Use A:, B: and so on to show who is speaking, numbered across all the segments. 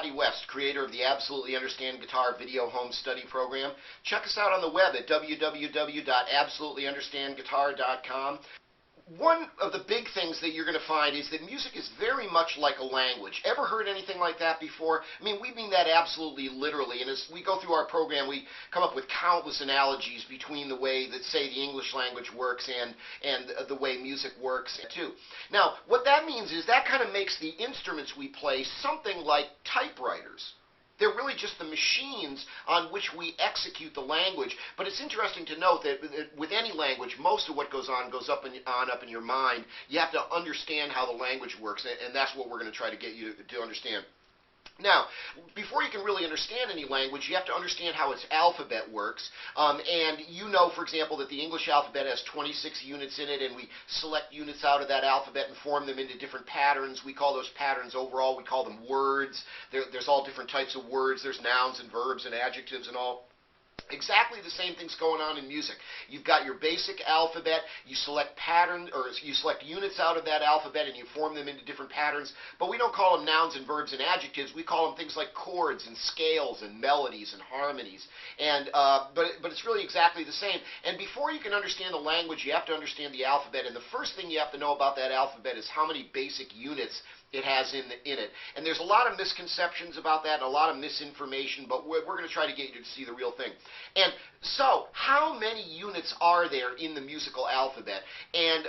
A: Scotty West, creator of the Absolutely Understand Guitar video home study program. Check us out on the web at www.absolutelyunderstandguitar.com. One of the big things that you're going to find is that music is very much like a language. Ever heard anything like that before? I mean, we mean that absolutely literally, and as we go through our program, we come up with countless analogies between the way that, say, the English language works and the way music works, too. Now, what that means is that kind of makes the instruments we play something like typewriters. They're really just the machines on which we execute the language. But it's interesting to note that with any language, most of what goes on goes up in your mind. You have to understand how the language works, and that's what we're going to try to get you to understand. Now, before you can really understand any language, you have to understand how its alphabet works. And you know, for example, that the English alphabet has 26 units in it, and we select units out of that alphabet and form them into different patterns. We call those patterns overall, we call them words. There's all different types of words. There's nouns and verbs and adjectives and all. Exactly the same thing's going on in music. You've got your basic alphabet, you select pattern, or you select units out of that alphabet and you form them into different patterns, but we don't call them nouns and verbs and adjectives. We call them things like chords and scales and melodies and harmonies. And but it's really exactly the same. And before you can understand the language, you have to understand the alphabet, and the first thing you have to know about that alphabet is how many basic units it has in it. And there's a lot of misconceptions about that and a lot of misinformation, but we're going to try to get you to see the real thing. And so, how many units are there in the musical alphabet? And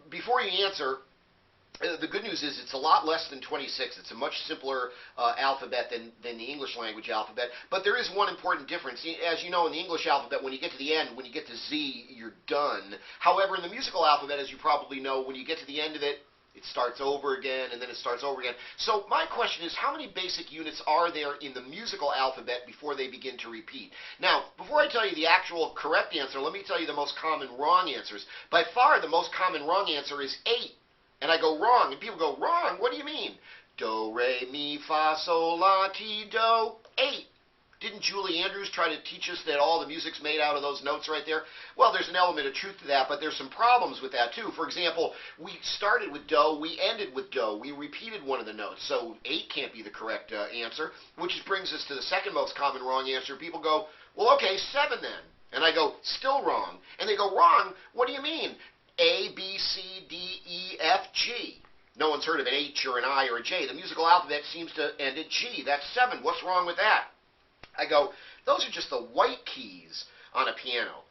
A: before you answer, the good news is it's a lot less than 26. It's a much simpler alphabet than the English language alphabet. But there is one important difference. As you know, in the English alphabet, when you get to the end, when you get to Z, you're done. However, in the musical alphabet, as you probably know, when you get to the end of it, it starts over again, and then it starts over again. So my question is, how many basic units are there in the musical alphabet before they begin to repeat? Now, before I tell you the actual correct answer, let me tell you the most common wrong answers. By far, the most common wrong answer is 8. And I go, wrong. And people go, wrong? What do you mean? Do, re, mi, fa, sol, la, ti, do. 8. Didn't Julie Andrews try to teach us that all the music's made out of those notes right there? Well, there's an element of truth to that, but there's some problems with that too. For example, we started with do, we ended with do. We repeated one of the notes, so 8 can't be the correct answer, which brings us to the second most common wrong answer. People go, well, okay, 7 then. And I go, still wrong. And they go, wrong? What do you mean? A, B, C, D, E, F, G. No one's heard of an H or an I or a J. The musical alphabet seems to end at G. That's 7. What's wrong with that? I go, those are just the white keys on a piano.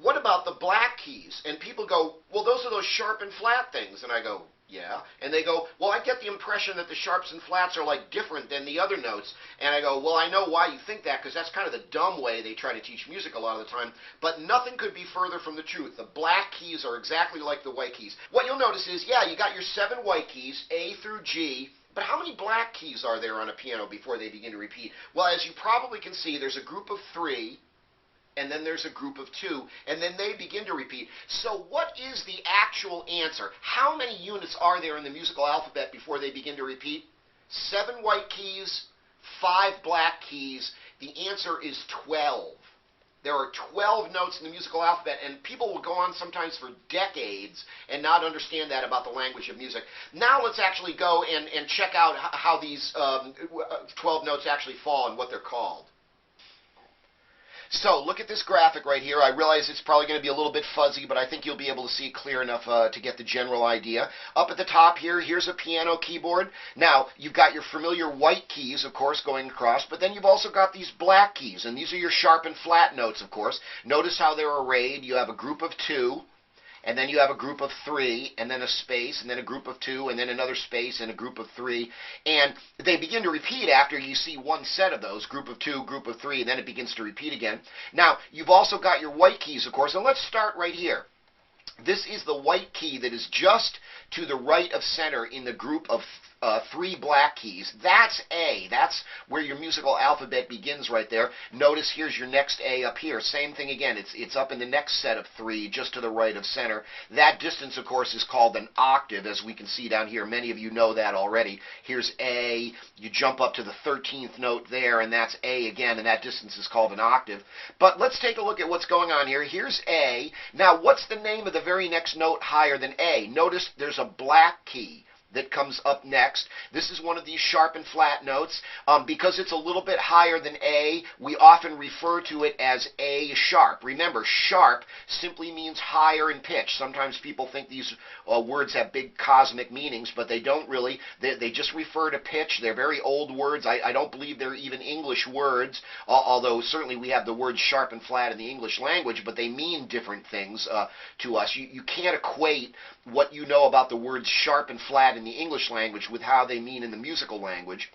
A: What about the black keys? And people go, well, those are those sharp and flat things. And I go, yeah. And they go, well, I get the impression that the sharps and flats are like different than the other notes. And I go, well, I know why you think that, because that's kind of the dumb way they try to teach music a lot of the time. But nothing could be further from the truth. The black keys are exactly like the white keys. What you'll notice is, yeah, you got your 7 white keys, A through G. But how many black keys are there on a piano before they begin to repeat? Well, as you probably can see, there's a group of 3, and then there's a group of 2, and then they begin to repeat. So what is the actual answer? How many units are there in the musical alphabet before they begin to repeat? 7 white keys, 5 black keys. The answer is 12. There are 12 notes in the musical alphabet, and people will go on sometimes for decades and not understand that about the language of music. Now let's actually go and check out how these 12 notes actually fall and what they're called. So look at this graphic right here. I realize it's probably going to be a little bit fuzzy, but I think you'll be able to see clear enough to get the general idea. Up at the top here, here's a piano keyboard. Now, you've got your familiar white keys, of course, going across, but then you've also got these black keys, and these are your sharp and flat notes, of course. Notice how they're arrayed. You have a group of 2. And then you have a group of 3, and then a space, and then a group of 2, and then another space, and a group of 3. And they begin to repeat after you see one set of those, group of 2, group of 3, and then it begins to repeat again. Now, you've also got your white keys, of course, and let's start right here. This is the white key that is just to the right of center in the group of 3 black keys. That's A. That's where your musical alphabet begins right there. Notice here's your next A up here. Same thing again. It's up in the next set of 3 just to the right of center. That distance, of course, is called an octave, as we can see down here. Many of you know that already. Here's A. You jump up to the 13th note there, and that's A again, and that distance is called an octave. But let's take a look at what's going on here. Here's A. Now, what's the name of the very next note higher than A? Notice there's a black key. that comes up next. This is one of these sharp and flat notes. Because it's a little bit higher than A, we often refer to it as A sharp. Remember, sharp simply means higher in pitch. Sometimes people think these words have big cosmic meanings, but they don't really. They just refer to pitch. They're very old words. I don't believe they're even English words, although certainly we have the words sharp and flat in the English language, but they mean different things to us. You can't equate what you know about the words sharp and flat in the English language with how they mean in the musical language.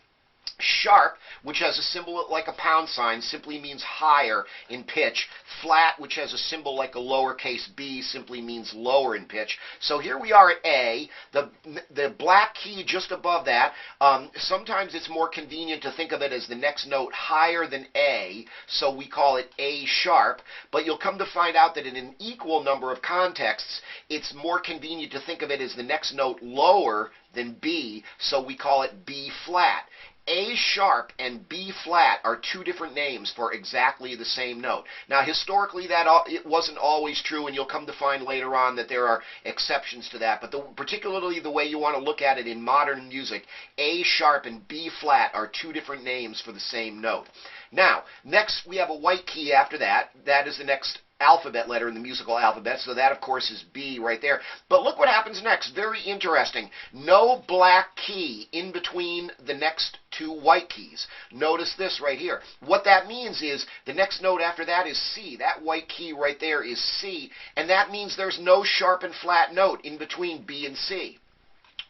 A: Sharp, which has a symbol like a pound sign, simply means higher in pitch. Flat, which has a symbol like a lowercase b, simply means lower in pitch. So here we are at A. The black key just above that, sometimes it's more convenient to think of it as the next note higher than A, so we call it A sharp. But you'll come to find out that in an equal number of contexts, it's more convenient to think of it as the next note lower than B, so we call it B flat. A sharp and B flat are two different names for exactly the same note. Now, historically, it wasn't always true, and you'll come to find later on that there are exceptions to that. But particularly the way you want to look at it in modern music, A sharp and B flat are two different names for the same note. Now, next we have a white key after that. That is the next alphabet letter in the musical alphabet, so that of course is B right there. But look what happens next. Very interesting. No black key in between the next two white keys. Notice this right here. What that means is the next note after that is C. That white key right there is C, and that means there's no sharp and flat note in between B and C.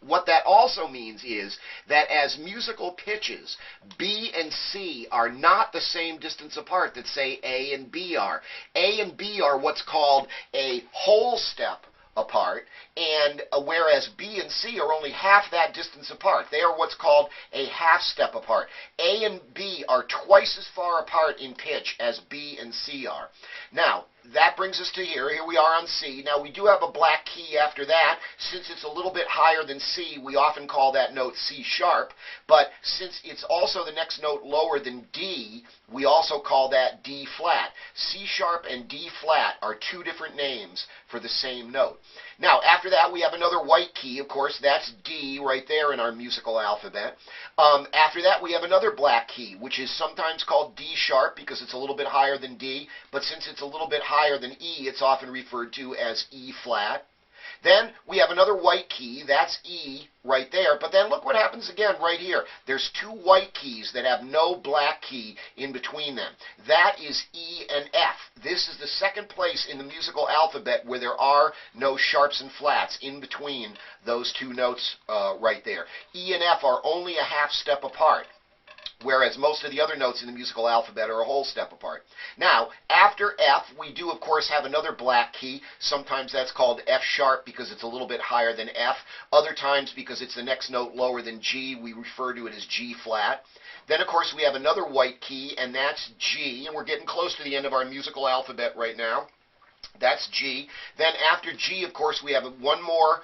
A: What that also means is that as musical pitches, B and C are not the same distance apart that, say, A and B are. A and B are what's called a whole step apart, and whereas B and C are only half that distance apart. They are what's called a half step apart. A and B are twice as far apart in pitch as B and C are. Now, that brings us to here. Here we are on C. Now, we do have a black key after that. Since it's a little bit higher than C, we often call that note C sharp. But since it's also the next note lower than D, we also call that D flat. C sharp and D flat are two different names for the same note. Now, after that, we have another white key. Of course, that's D right there in our musical alphabet. After that, we have another black key, which is sometimes called D sharp because it's a little bit higher than D. But since it's a little bit higher than E, it's often referred to as E flat. Then we have another white key, that's E right there, but then look what happens again right here. There's two white keys that have no black key in between them. That is E and F. This is the second place in the musical alphabet where there are no sharps and flats in between those two notes right there. E and F are only a half step apart, whereas most of the other notes in the musical alphabet are a whole step apart. Now, after F, we do, of course, have another black key. Sometimes that's called F sharp because it's a little bit higher than F. Other times, because it's the next note lower than G, we refer to it as G flat. Then, of course, we have another white key, and that's G, and we're getting close to the end of our musical alphabet right now. That's G. Then after G, of course, we have one more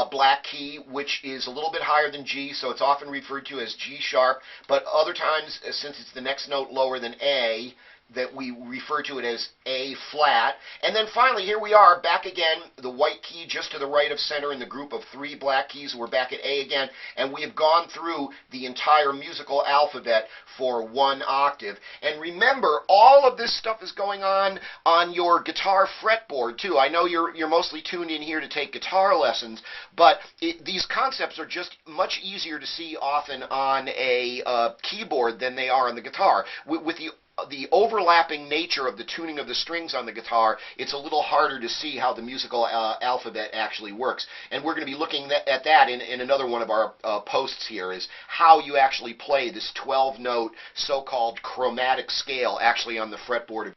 A: black key, which is a little bit higher than G, so it's often referred to as G sharp, but other times, since it's the next note lower than A, that we refer to it as A flat. And then finally, here we are, back again, the white key just to the right of center in the group of three black keys. We're back at A again, and we have gone through the entire musical alphabet for one octave. And remember, all of this stuff is going on your guitar fretboard, too. I know you're mostly tuned in here to take guitar lessons, but these concepts are just much easier to see often on a keyboard than they are on the guitar. With the overlapping nature of the tuning of the strings on the guitar, it's a little harder to see how the musical alphabet actually works. And we're going to be looking at that in another one of our posts here, is how you actually play this 12-note so-called chromatic scale actually on the fretboard.